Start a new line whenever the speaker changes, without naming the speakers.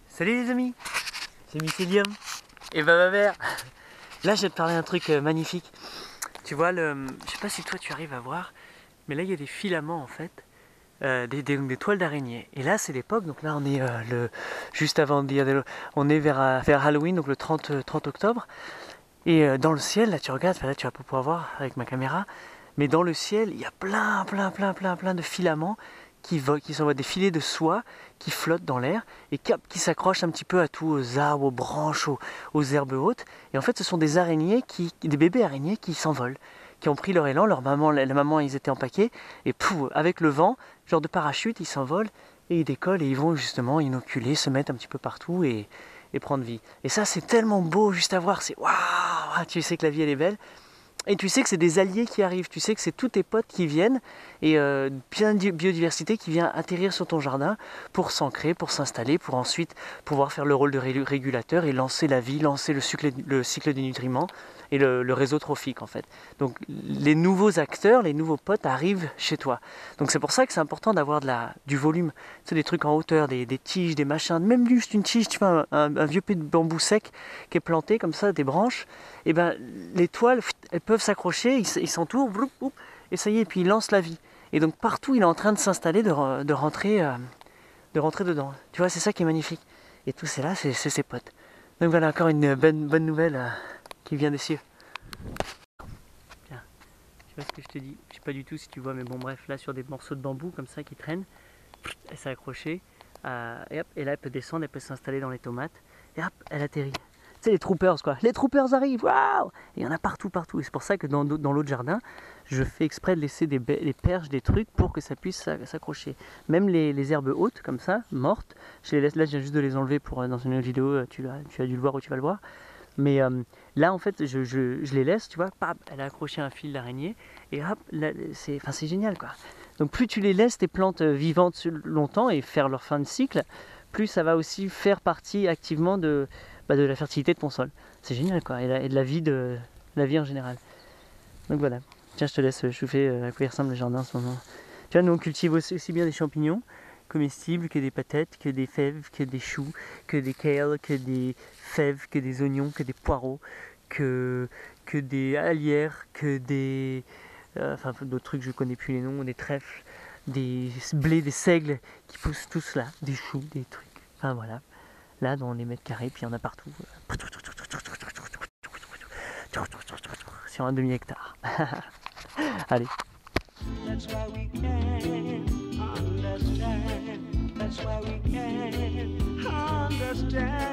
Salut les amis, c'est Mycélium et ma mère. Là je vais te parler d'un truc magnifique. Tu vois, je sais pas si toi tu arrives à voir, mais là il y a des filaments en fait, des toiles d'araignée. Et là c'est l'époque, donc là on est juste avant de on est vers Halloween, donc le 30 octobre. Et dans le ciel, là tu regardes, là tu vas pas pouvoir voir avec ma caméra, mais dans le ciel il y a plein de filaments qui s'envoient des filets de soie qui flottent dans l'air et qui s'accrochent un petit peu à tout, aux arbres, aux branches, aux herbes hautes. Et en fait, ce sont des araignées, des bébés araignées qui s'envolent, qui ont pris leur élan. La maman, ils étaient empaqués et pouf, avec le vent, genre de parachute, ils s'envolent et ils décollent et ils vont justement inoculer, se mettre un petit peu partout et prendre vie. Et ça, c'est tellement beau juste à voir. C'est waouh, tu sais que la vie elle est belle. Et tu sais que c'est des alliés qui arrivent, tu sais que c'est tous tes potes qui viennent et plein de biodiversité qui vient atterrir sur ton jardin pour s'ancrer, pour s'installer, pour ensuite pouvoir faire le rôle de régulateur et lancer la vie, lancer le cycle des nutriments et le réseau trophique en fait. Donc les nouveaux acteurs, les nouveaux potes arrivent chez toi. Donc c'est pour ça que c'est important d'avoir du volume, tu sais, des trucs en hauteur, des tiges, des machins, même juste une tige, tu vois, un vieux pied de bambou sec qui est planté comme ça, des branches, et ben les toiles, elles peuvent s'accrocher, ils s'entourent, et ça y est, puis ils lancent la vie. Et donc partout, il est en train de s'installer, de rentrer dedans. Tu vois, c'est ça qui est magnifique. Et tout c'est là, c'est ses potes. Donc voilà, encore une bonne nouvelle qui vient des cieux. Tiens, je sais pas ce que je te dis, je sais pas du tout si tu vois, mais bon bref, là sur des morceaux de bambou comme ça qui traînent, elle s'est accrochée, et hop, et là elle peut descendre, elle peut s'installer dans les tomates, et hop, elle atterrit. Tu sais, les troopers quoi, les troopers arrivent, waouh! Et il y en a partout, et c'est pour ça que dans l'autre jardin, je fais exprès de laisser des perches, des trucs pour que ça puisse s'accrocher. Même les herbes hautes comme ça, mortes, je les laisse, là je viens juste de les enlever pour dans une autre vidéo, tu as dû le voir ou tu vas le voir. Mais là en fait je les laisse, tu vois, pam, elle a accroché un fil d'araignée et hop, c'est génial quoi. Donc plus tu les laisses tes plantes vivantes longtemps et faire leur fin de cycle, plus ça va aussi faire partie activement de la fertilité de ton sol. C'est génial quoi, et de la vie en général. Donc voilà, tiens je te laisse, je vous fais à quoi il ressemble le jardin en ce moment. Tu vois, nous on cultive aussi bien des champignons comestibles que des patates, que des fèves, que des choux, que des kales, que des fèves, que des oignons, que des poireaux, que des alières, que des... enfin d'autres trucs, je connais plus les noms, des trèfles, des blés, des seigles qui poussent tous là, des choux, des trucs. Enfin voilà, là dans les mètres carrés, puis il y en a partout. Sur un demi-hectare. Allez. That's why we can understand. That's why we can understand.